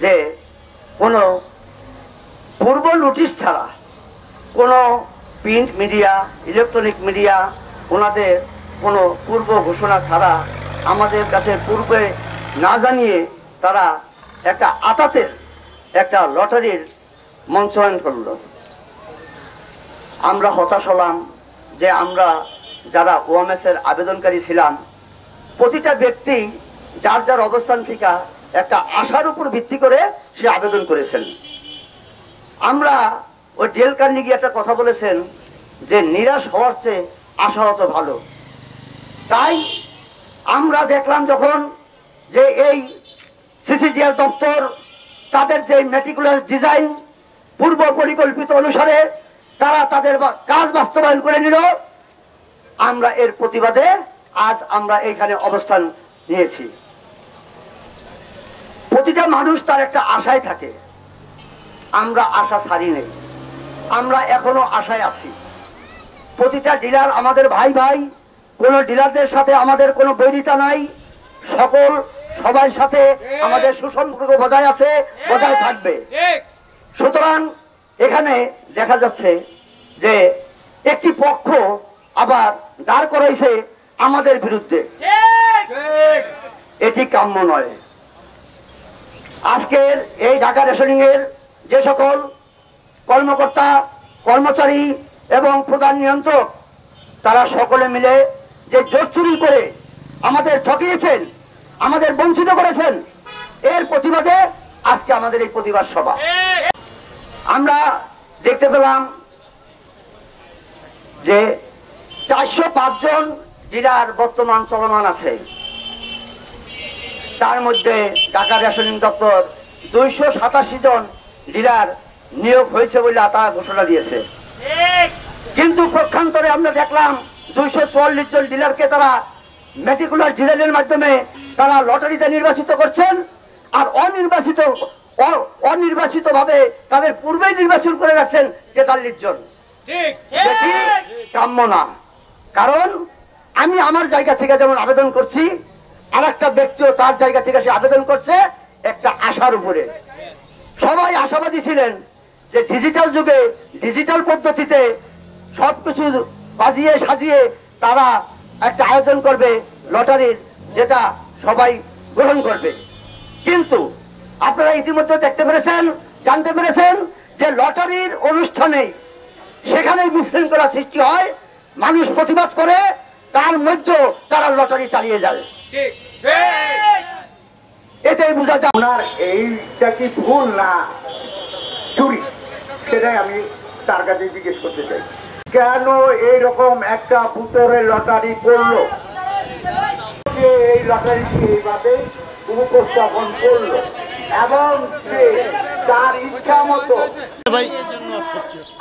যে কোনো পূর্ব নোটিশ ছাড়া কোনো প্রিন্ট মিডিয়া, ইলেকট্রনিক মিডিয়া ওনাদের কোনো পূর্ব ঘোষণা ছাড়া আমাদের কাছে পূর্বে না জানিয়ে তারা একটা আতাতের একটা লটারির মঞ্চায়ন করল। আমরা হতাশ হলাম যে আমরা যারা ওএমএসের আবেদনকারী ছিলাম প্রতিটা ব্যক্তি যার যার অবস্থান থেকে একটা আশার উপর ভিত্তি করে সে আবেদন করেছেন। আমরা ওই ডেল কার্নেগি একটা কথা বলেছেন যে নিরাশ হওয়ার চেয়ে আশাহত ভালো। তাই আমরা দেখলাম যখন যে এই সিসিডিআর দপ্তর তাদের যে মেটিকুলাস ডিজাইন পূর্ব পরিকল্পিত অনুসারে তারা তাদের কাজ বাস্তবায়ন করে নিল, আমরা এর প্রতিবাদে আজ আমরা এইখানে অবস্থান নিয়েছি। প্রতিটা মানুষ তার একটা আশায় থাকে, আমরা আশা ছাড়ি নেই, আমরা এখনো আশায় আছি। প্রতিটা ডিলার আমাদের ভাই ভাই, কোনো ডিলারদের সাথে আমাদের কোনো বৈরিতা নাই, সবার সাথে আমাদের সুসম্পর্ক বজায় আছে, বজায় থাকবে। সুতরাং এখানে দেখা যাচ্ছে যে একটি পক্ষ আবার দাঁড় করাইছে আমাদের বিরুদ্ধে, এটি কাম্য নয়। আজকের এই ঢাকা রেশনিং এর যে সকল কর্মকর্তা, কর্মচারী এবং প্রধান নিয়ন্ত্রক তারা সকলে মিলে যে জোর চুরি করে আমাদের ঠকিয়েছেন, আমাদের বঞ্চিত করেছেন, এর প্রতিবাদে আজকে আমাদের এই প্রতিবাদ সভা। আমরা দেখতে পেলাম যে 405 জন ডিলার বর্তমান চলমান আছে, তার মধ্যে ঢাকা রেশনিং দপ্তর 287 জন ডিলার নিয়োগ হয়েছে বলে তারা ঘোষণা দিয়েছে। কিন্তু পক্ষান্তরে আমরা দেখলাম 244 জন ডিলারকে তারা মেটিকুলার ডিজাইনের মাধ্যমে তারা লটারিতে নির্বাচিত করছেন, আর অনির্বাচিত ভাবে তাদের পূর্বেই নির্বাচন করে রাখছেন 43 জন। যেটি কাম্য না। কারণ আমি আমার জায়গা থেকে যেমন আবেদন করছি, আর একটা ব্যক্তিও তার জায়গা থেকে সে আবেদন করছে একটা আশার উপরে। সবাই আশাবাদী ছিলেন যে ডিজিটাল যুগে ডিজিটাল পদ্ধতিতে সবকিছু বাজিয়ে সাজিয়ে তারা একটা আয়োজন করবে লটারির, যেটা সবাই গ্রহণ করবে। কিন্তু আপনারা ইতিমধ্যে দেখতে পেরেছেন, জানতে পেরেছেন যে লটারির অনুষ্ঠানে সেখানে বিশৃঙ্খলা সৃষ্টি হয়, মানুষ প্রতিবাদ করে, তার মধ্যে তারা লটারি চালিয়ে যায়। এটাই বোঝা যায়। ওনার এইটা কি ভুল না চুরি, সেটাই আমি তার কাছে জিজ্ঞেস করতে চাই। কেন এইরকম একটা ভূতরের লটারি করলো, এই লটারিটি এইভাবে উপস্থাপন করলো এবং সে তার ইচ্ছা মতো। ভাই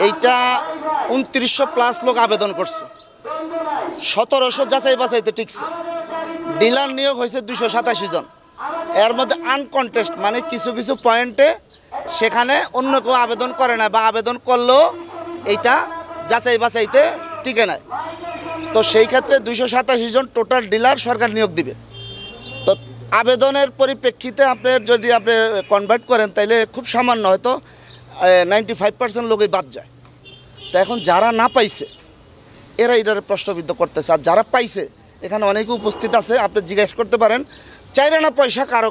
এইটা 2900 প্লাস লোক আবেদন করছে, 1700 যাচাই বাছাইতে টিকছে, ডিলার নিয়োগ হয়েছে 287 জন। এর মধ্যে আনকন্টেস্ট মানে কিছু কিছু পয়েন্টে সেখানে অন্য কেউ আবেদন করে না বা আবেদন করলেও এইটা যাচাই বাছাইতে টিকে নেয়। তো সেই ক্ষেত্রে 287 জন টোটাল ডিলার সরকার নিয়োগ দিবে। তো আবেদনের পরিপ্রেক্ষিতে যদি আপনি কনভার্ট করেন তাইলে খুব সামান্য হয়তো 95% লোকই বাদ যায়। তো এখন যারা না পাইছে এরা এটার প্রশ্নবিদ্ধ করতেছে, আর যারা পাইছে এখানে অনেকে উপস্থিত আছে, আপনি জিজ্ঞেস করতে পারেন চাইলে না পয়সা কারো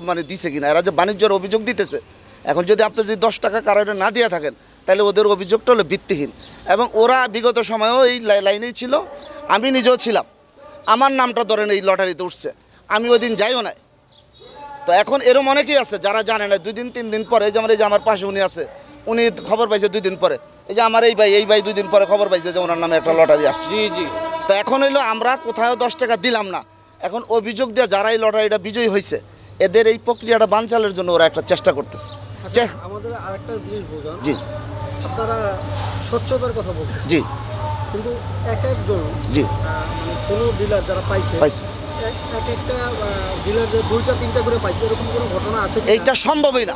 মানে দিছে কিনা। এরা যে বাণিজ্যের অভিযোগ দিতেছে, এখন যদি আপনি যদি 10 টাকা কারো না দিয়ে থাকেন তাহলে ওদের অভিযোগটা হলো ভিত্তিহীন। এবং ওরা বিগত সময়েও এই লাইনেই ছিল, আমি নিজেও ছিলাম, আমার নামটা ধরেন এই লটারিতে উঠছে, আমি ওই দিন যাইও নাই। তো এখন এরম অনেকেই আছে যারা জানে না, 2 দিন 3 দিন পরে, যেমন এই যে আমার পাশে উনি আছে, উনি খবর পাইছে 2 দিন পরে, এই যে আমার এই ভাই 2 দিন পরে খবর পাইছে যে ওনার নামে একটা লটারি আসছে। তো এখন হইলো আমরা কোথাও 10 টাকা দিলাম না, এখন অভিযোগ দিয়ে যারা এই লটারিটা বিজয়ী হয়েছে এদের এই প্রক্রিয়াটা বানচালের জন্য ওরা একটা চেষ্টা করতেছে। আমাদের আরেকটা জিনিস বোঝান, জি আপনারা স্বচ্ছতার কথা বলছেন, জি, কিন্তু এক একজন জি মানে কোনো ডিলার যারা পাইছে এক একটা ডিলার 2টা 3টা করে পাইছে, এরকম কোনো ঘটনা আছে? এইটা সম্ভবই না,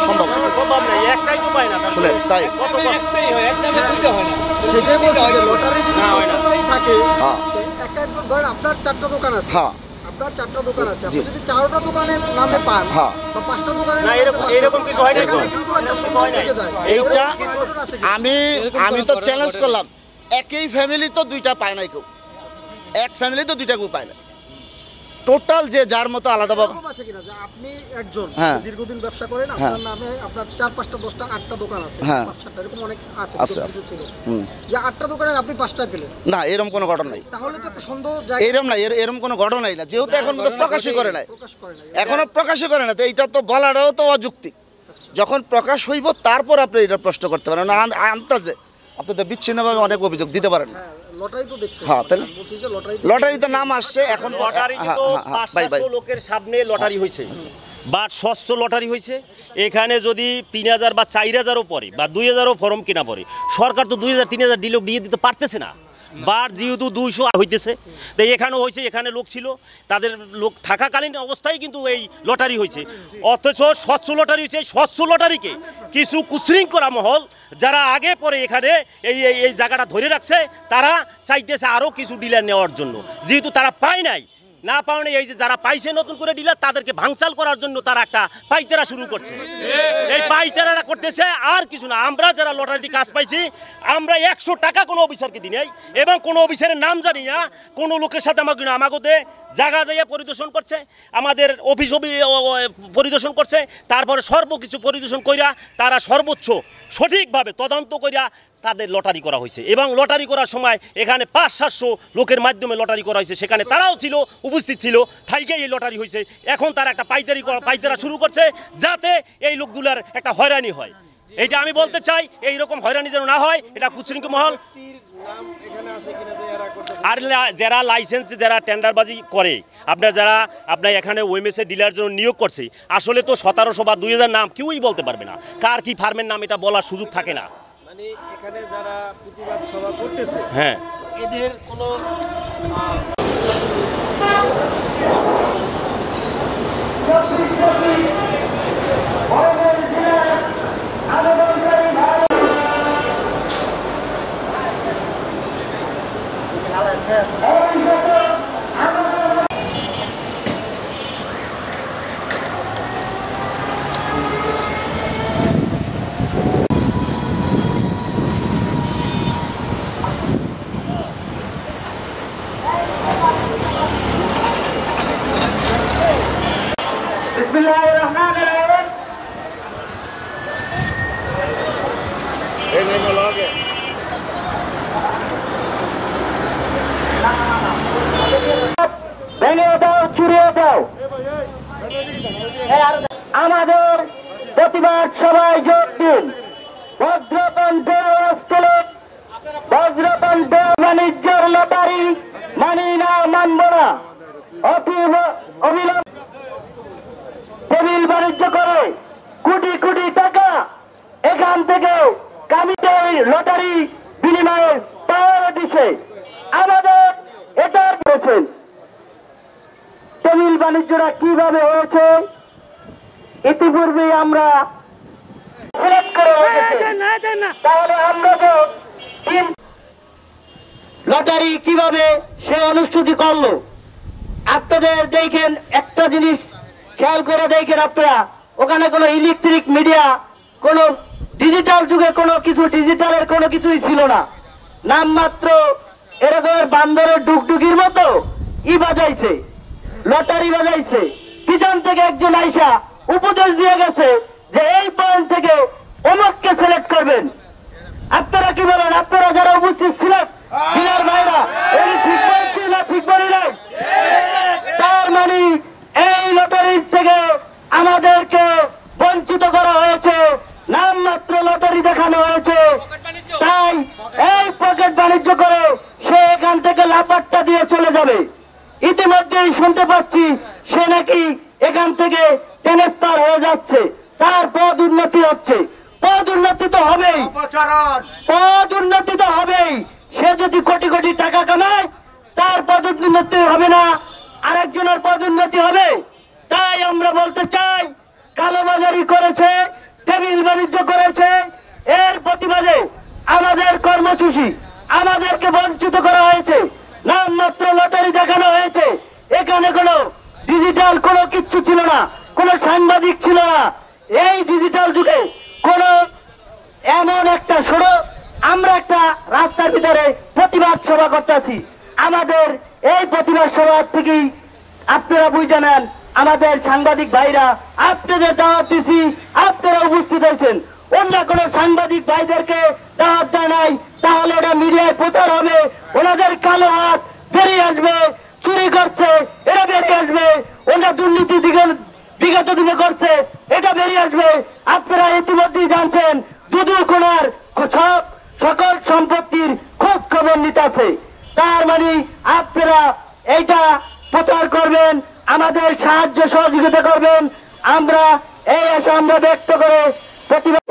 সম্ভব না, একটাই তো পায় না। শুনে সাই সেটাই বলছি যে লটারি যদি স্বচ্ছতাই থাকে, এক একজন ধরেন আপনার 4টা দোকান আছে, হ্যাঁ, আপনার 4টা দোকান আছে, আপনি যদি 4টা দোকানের নামে পান হ্যাঁ। বা 5টা দোকানের না, এরকম কিছু হয় না। সেখানে কিন্তু একটা সন্দেহ থেকে যায়। এইটা ঘটনা আছে কি? আমি তো চ্যালেঞ্জ করলাম, একই ফ্যামিলি তো দুইটা পায় নাই কেউ, এক ফ্যামিলি তো দুইটা কেউ পায় না, টোটাল যে যার মতো আলাদা বাবা। এরকম আছে কিনা যে আপনি একজন হ্যাঁ। দীর্ঘদিন ব্যবসা করেন, আপনার নামে আপনার 4, 5টা, 10টা, 8টা দোকান আছে, হ্যাঁ। 5, 6টা এরকম অনেক আছে, আছে, কেউ আছে। ছিল। হুম। যে 8টা দোকানের আপনি 5টা পেলেন, না এরকম কোনো ঘটনা নাই, তাহলে তো একটা সন্দেহ জায়গা এরম না, এরম কোনো ঘটনাই না, যেহেতু এখন পর্যন্ত প্রকাশই করে নাই, প্রকাশ করে না। এখনো প্রকাশই করে না, তো এইটা তো বলাটাও তো অযৌক্তিক। যখন প্রকাশ হইব তারপর আপনি এটা প্রশ্ন করতে পারেন না, আন্তাজে আপনি তো বিচ্ছিন্নভাবে অনেক অভিযোগ দিতে পারেন না। লটারি তো দেখছেন, হ্যাঁ, তাহলে? বলছি যে লটারিতে নাম আসছে এখন, লটারি হ্যাঁ, তো হ্যাঁ, হ্যাঁ, বাই বাই। 500 লোকের সামনে লটারি হয়েছে, বা স্বচ্ছ লটারি হয়েছে। এখানে যদি 3000 বা 4000ও পড়ে বা 2000ও ফর্ম কিনা পড়ে, সরকার তো 2000 3000 ডিলক দিয়ে দিতে পারতেছে না, বার যেহেতু 200 হইতেছে। তো এখানেও হয়েছে, এখানে লোক ছিল, তাদের লোক থাকাকালীন অবস্থায় কিন্তু এই লটারি হয়েছে, অথচ স্বচ্ছ লটারি হয়েছে। স্বচ্ছ লটারিকে কিছু কুশৃঙ্খলা মহল যারা আগে পরে এখানে এই জায়গাটা ধরে রাখছে, তারা চাইতেছে আরও কিছু ডিলার নেওয়ার জন্য, যেহেতু তারা পায় নাই, না পাওয়া এই যে যারা পাইছে নতুন করে ডিলার, তাদেরকে ভাঙচাল করার জন্য তারা একটা পাইতেরা শুরু করছে। এই পাইতেরাটা করতেছে আর কিছু না। আমরা যারা লটারিতে কাজ পাইছি, আমরা 100 টাকা কোনো অফিসারকে দিই নাই, এবং কোনো অফিসারের নাম জানি না, কোনো লোকের সাথে আমাকে জায়গা জায়গা পরিদর্শন করছে, আমাদের অফিস পরিদর্শন করছে, তারপরে সর্বকিছু পরিদর্শন কইরা তারা সর্বোচ্চ সঠিকভাবে তদন্ত কইরা তাদের লটারি করা হয়েছে। এবং লটারি করার সময় এখানে 500-700 লোকের মাধ্যমে লটারি করা হয়েছে, সেখানে তারাও ছিল, উপস্থিত ছিল, থাইকেই এই লটারি হয়েছে। এখন তারা একটা পাইতেরা শুরু করছে, যাতে এই লোকগুলার একটা হয়রানি হয়। এইটা আমি বলতে চাই, এইরকম হয়রানি যেন না হয়, এটা কুশৃঙ্খল মহল। আর যারা লাইসেন্স, যারা টেন্ডারবাজি করে, আপনার এখানে ওএমএসএ ডিলার জন্য নিয়োগ করছে, আসলে তো 1700 বা 2000 নাম কেউই বলতে পারবে না, কার কি ফার্মের নাম এটা বলার সুযোগ থাকে না। মানে এখানে যারা প্রতিবাদ সভা করতেছে, হ্যাঁ, এদের কোনো ভেঙে দাও, চুরিয়ে দাও। আমাদের প্রতিবাদ সভায় যোগ দিন। বজ্রতন্ত্রের অস্ত্রে, বজ্রতন্ত্র বাণিজ্যের লটারি মানি না, মানব না। অবিলম্বে টেবিল বাণিজ্য করে কোটি কোটি টাকা এখান থেকে কামিতে লটারি বিনিময়ে পাওয়া দিছে। আমাদের এটা করেছেন। টেবিল বাণিজ্যটা কিভাবে হয়েছে ইতিপূর্বে আমরা সিলেক্ট করে রেখেছি। তাহলে আমরা তো লটারি কিভাবে সে অনুষ্ঠিত করলো, আপনাদের দেখেন একটা জিনিস খেয়াল করে দেখেন আপনারা, ওখানে কোনো ইলেকট্রিক মিডিয়া, কোনো ডিজিটাল যুগে কোনো কিছু, ডিজিটালের কোনো কিছুই ছিল না। নামমাত্র এরকম বান্দরের ডুগডুগির মতো বাজাইছে, লটারি বাজাইছে। পিছন থেকে একজন আইসা উপদেশ দিয়ে গেছে যে এই পয়েন্ট থেকে অমুককে সিলেক্ট করবেন। আপনারা কি বলেন? আপনারা যারা উপস্থিত ছিলেন ডিলার ভাইরা, এই ঠিক বলছি না ঠিক বলি নাই? তার মানে এই লটারির থেকে আমাদেরকে বঞ্চিত করা হয়েছে, নামমাত্র লটারি দেখানো হয়েছে। তাই এই পকেট বাণিজ্য করে সে এখান থেকে লাপাট্টা দিয়ে চলে যাবে। ইতিমধ্যেই শুনতে পাচ্ছি সে নাকি এখান থেকে ট্রান্সফার হয়ে যাচ্ছে, তার পদ উন্নতি হচ্ছে। পদ উন্নতি তো হবেই, পদ উন্নতি তো হবেই। সে যদি কোটি কোটি টাকা কামায়, তার পদ উন্নতি হবে না, আরেকজনের পদ উন্নতি হবে। তাই আমরা বলতে চাই, কালোবাজারি করেছে, টেবিল বাণিজ্য করেছে, এর প্রতিবাদে আমাদের কর্মসূচি, আমাদেরকে বঞ্চিত করা হয়েছে, নামমাত্র লটারি দেখানো হয়েছে। এখানে কোনো ডিজিটাল কোনো কিচ্ছু ছিল না, কোনো সাংবাদিক ছিল না। এই ডিজিটাল যুগে কোনো এমন একটা শোনো, আমরা একটা রাস্তার ভিতরে প্রতিবাদ সভা করতেছি, আমাদের এই প্রতিবাদ সভা থেকেই আপনারা বুঝে নেন আমাদের সাংবাদিক ভাইরা আপনাদের দাওয়াত দিছি, আপনারা উপস্থিত হয়েছেন। অন্য কোনো সাংবাদিক ভাইদেরকে দাওয়াত দেয় নাই, তাহলে ওটা মিডিয়ায় প্রচার হবে, ওনাদের কালো হাত বেরিয়ে আসবে, চুরি করছে এটা বেরিয়ে আসবে, ওনারা দুর্নীতি বিগত দিনে করছে এটা বেরিয়ে আসবে। আপনারা ইতিমধ্যেই জানছেন দুদু কোনার সকল সম্পত্তির খোঁজ খবর নিতেছে। তার মানে আপনারা এইটা প্রচার করবেন, আমাদের সাহায্য সহযোগিতা করবেন। আমরা এই আশা আমরা ব্যক্ত করে প্রতিবাদ